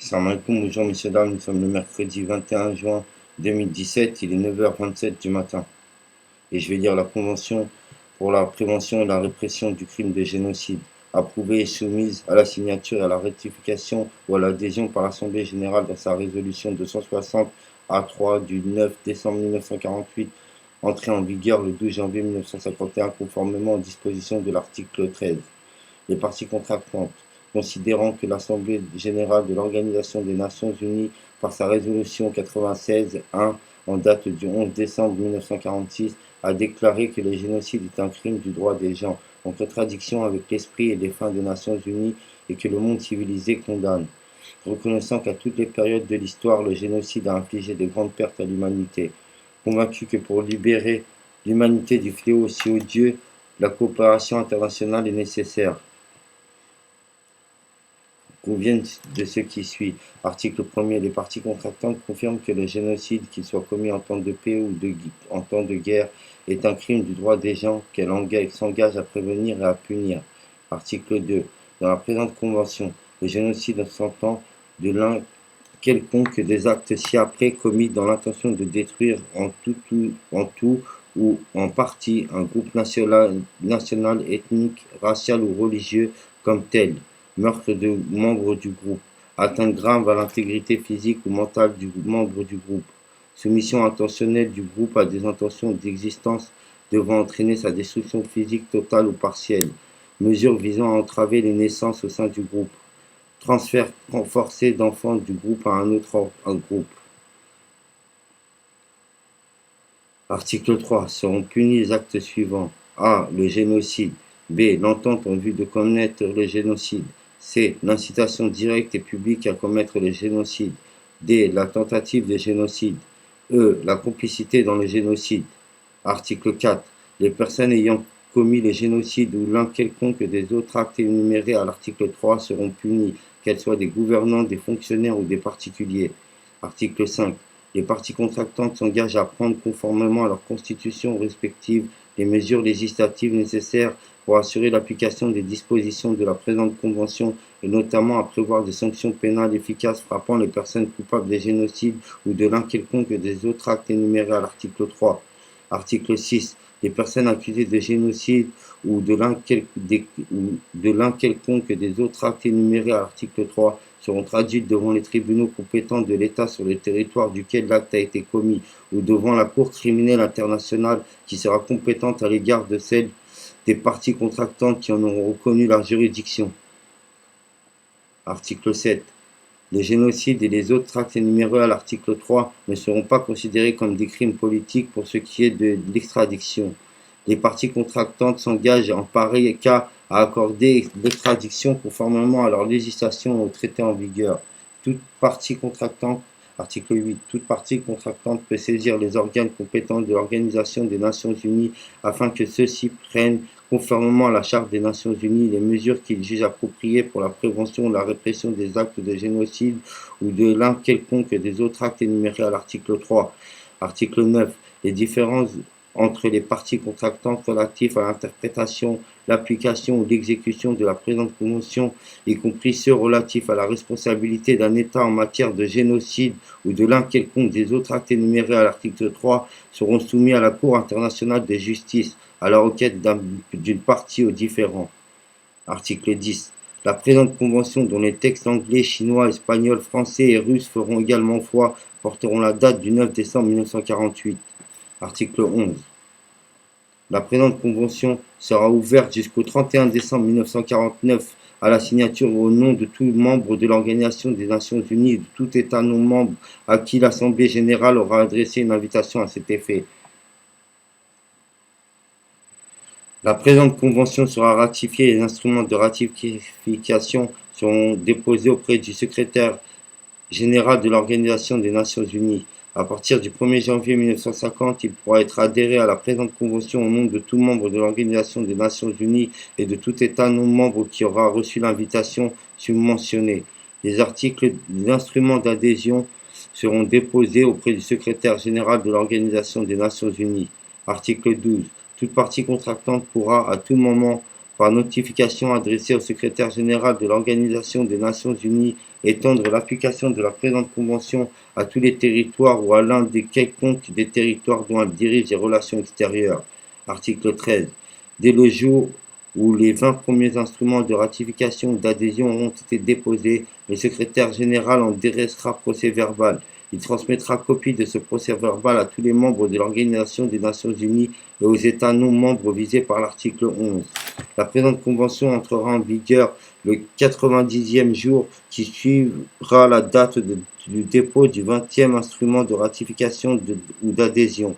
Salam alaikum, bonjour messieurs, dames, nous sommes le mercredi 21 juin 2017, il est 9h27 du matin. Et je vais lire la Convention pour la prévention et la répression du crime de génocide, approuvée et soumise à la signature, à la ratification ou à l'adhésion par l'Assemblée générale dans sa résolution 260 A3 du 9 décembre 1948, entrée en vigueur le 12 janvier 1951 conformément aux dispositions de l'article 13. Les parties contractantes, considérant que l'Assemblée générale de l'Organisation des Nations unies, par sa résolution 96-1 en date du 11 décembre 1946, a déclaré que le génocide est un crime du droit des gens, en contradiction avec l'esprit et les fins des Nations unies, et que le monde civilisé condamne, reconnaissant qu'à toutes les périodes de l'histoire, le génocide a infligé de grandes pertes à l'humanité, convaincu que pour libérer l'humanité du fléau aussi odieux, la coopération internationale est nécessaire. Conviennent de ce qui suit. Article 1er. Les parties contractantes confirment que le génocide, qu'il soit commis en temps de paix ou en temps de guerre, est un crime du droit des gens qu'elle s'engage à prévenir et à punir. Article 2. Dans la présente convention, le génocide s'entend de l'un quelconque des actes ci-après commis dans l'intention de détruire en tout ou en partie un groupe national, ethnique, racial ou religieux comme tel, meurtre de membres du groupe, atteinte grave à l'intégrité physique ou mentale du membre du groupe, soumission intentionnelle du groupe à des intentions d'existence devant entraîner sa destruction physique totale ou partielle, mesures visant à entraver les naissances au sein du groupe, transfert forcé d'enfants du groupe à un autre groupe. Article 3. Seront punis les actes suivants. A. Le génocide. B. L'entente en vue de commettre le génocide. C. L'incitation directe et publique à commettre le génocide. D. La tentative de génocide. E. La complicité dans le génocide. Article 4. Les personnes ayant commis le génocide ou l'un quelconque des autres actes énumérés à l'article 3 seront punies, qu'elles soient des gouvernants, des fonctionnaires ou des particuliers. Article 5. Les parties contractantes s'engagent à prendre conformément à leurs constitutions respectives les mesures législatives nécessaires pour assurer l'application des dispositions de la présente convention et notamment à prévoir des sanctions pénales efficaces frappant les personnes coupables de génocide ou de l'un quelconque des autres actes énumérés à l'article 3. Article 6. Les personnes accusées de génocide ou de l'un quelconque des autres actes énumérés à l'article 3 seront traduites devant les tribunaux compétents de l'État sur le territoire duquel l'acte a été commis ou devant la Cour criminelle internationale qui sera compétente à l'égard de celles des parties contractantes qui en auront reconnu la juridiction. Article 7. Le génocide et les autres actes énumérés à l'article 3 ne seront pas considérés comme des crimes politiques pour ce qui est de l'extradiction. Les parties contractantes s'engagent en pareil cas à accorder l'extradition conformément à leur législation au traité en vigueur. Toute partie contractante, article 8, toute partie contractante peut saisir les organes compétents de l'Organisation des Nations Unies afin que ceux-ci prennent, conformément à la Charte des Nations Unies, les mesures qu'ils jugent appropriées pour la prévention ou la répression des actes de génocide ou de l'un quelconque des autres actes énumérés à l'article 3. Article 9. Les différences entre les parties contractantes relatifs à l'interprétation, l'application ou l'exécution de la présente convention, y compris ceux relatifs à la responsabilité d'un État en matière de génocide ou de l'un quelconque des autres actes énumérés à l'article 3, seront soumis à la Cour internationale de justice, à la requête d'une partie aux différends. Article 10. La présente convention, dont les textes anglais, chinois, espagnols, français et russes feront également foi, porteront la date du 9 décembre 1948. Article 11. La présente convention sera ouverte jusqu'au 31 décembre 1949 à la signature au nom de tous membres de l'Organisation des Nations Unies et de tout État non membre à qui l'Assemblée générale aura adressé une invitation à cet effet. La présente convention sera ratifiée et les instruments de ratification seront déposés auprès du secrétaire général de l'Organisation des Nations Unies. À partir du 1er janvier 1950, il pourra être adhéré à la présente convention au nom de tout membre de l'Organisation des Nations Unies et de tout État non membre qui aura reçu l'invitation submentionnée. Les articles des instruments d'adhésion seront déposés auprès du secrétaire général de l'Organisation des Nations Unies. Article 12. Toute partie contractante pourra à tout moment par notification adressée au secrétaire général de l'Organisation des Nations Unies, étendre l'application de la présente convention à tous les territoires ou à l'un des quelconques des territoires dont elle dirige les relations extérieures. Article 13. Dès le jour où les 20 premiers instruments de ratification ou d'adhésion auront été déposés, le secrétaire général en dressera procès-verbal. Il transmettra copie de ce procès-verbal à tous les membres de l'Organisation des Nations Unies et aux États non membres visés par l'article 11. La présente convention entrera en vigueur le 90e jour qui suivra la date du dépôt du 20e instrument de ratification ou d'adhésion.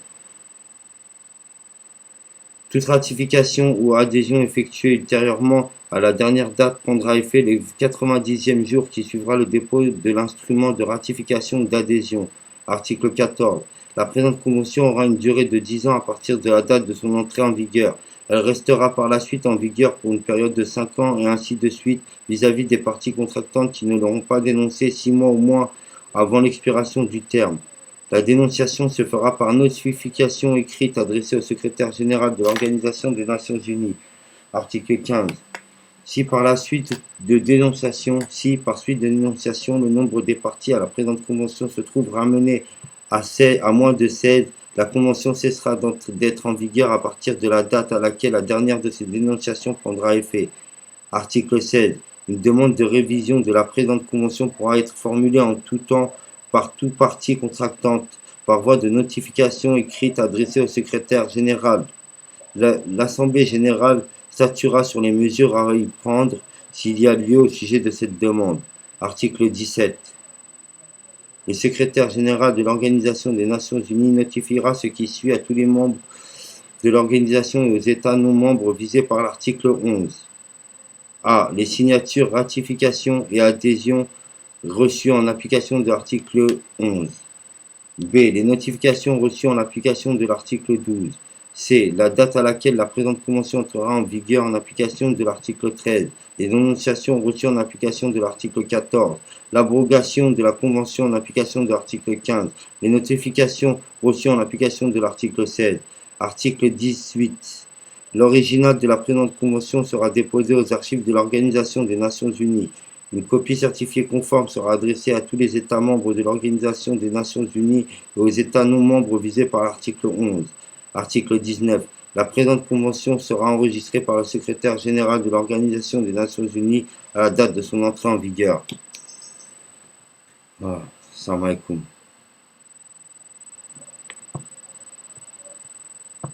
Toute ratification ou adhésion effectuée ultérieurement à la dernière date prendra effet le 90e jour qui suivra le dépôt de l'instrument de ratification ou d'adhésion. Article 14. La présente convention aura une durée de 10 ans à partir de la date de son entrée en vigueur. Elle restera par la suite en vigueur pour une période de 5 ans et ainsi de suite vis-à-vis des parties contractantes qui ne l'auront pas dénoncée 6 mois au moins avant l'expiration du terme. La dénonciation se fera par notification écrite adressée au secrétaire général de l'Organisation des Nations Unies. Article 15. Si par suite de dénonciation, le nombre des parties à la présente convention se trouve ramené à moins de 16, la convention cessera d'être en vigueur à partir de la date à laquelle la dernière de ces dénonciations prendra effet. Article 16. Une demande de révision de la présente convention pourra être formulée en tout temps par toute partie contractante, par voie de notification écrite adressée au secrétaire général. L'Assemblée générale statuera sur les mesures à y prendre s'il y a lieu au sujet de cette demande. Article 17. Le secrétaire général de l'Organisation des Nations Unies notifiera ce qui suit à tous les membres de l'organisation et aux États non membres visés par l'article 11. A. Les signatures, ratifications et adhésions reçues en application de l'article 11. B. Les notifications reçues en application de l'article 12. C. La date à laquelle la présente convention entrera en vigueur en application de l'article 13. Les dénonciations reçues en application de l'article 14. L'abrogation de la convention en application de l'article 15. Les notifications reçues en application de l'article 16. Article 18. L'original de la présente convention sera déposé aux archives de l'Organisation des Nations Unies. Une copie certifiée conforme sera adressée à tous les États membres de l'Organisation des Nations Unies et aux États non membres visés par l'article 11. Article 19. La présente convention sera enregistrée par le secrétaire général de l'Organisation des Nations Unies à la date de son entrée en vigueur. Salam alaikum.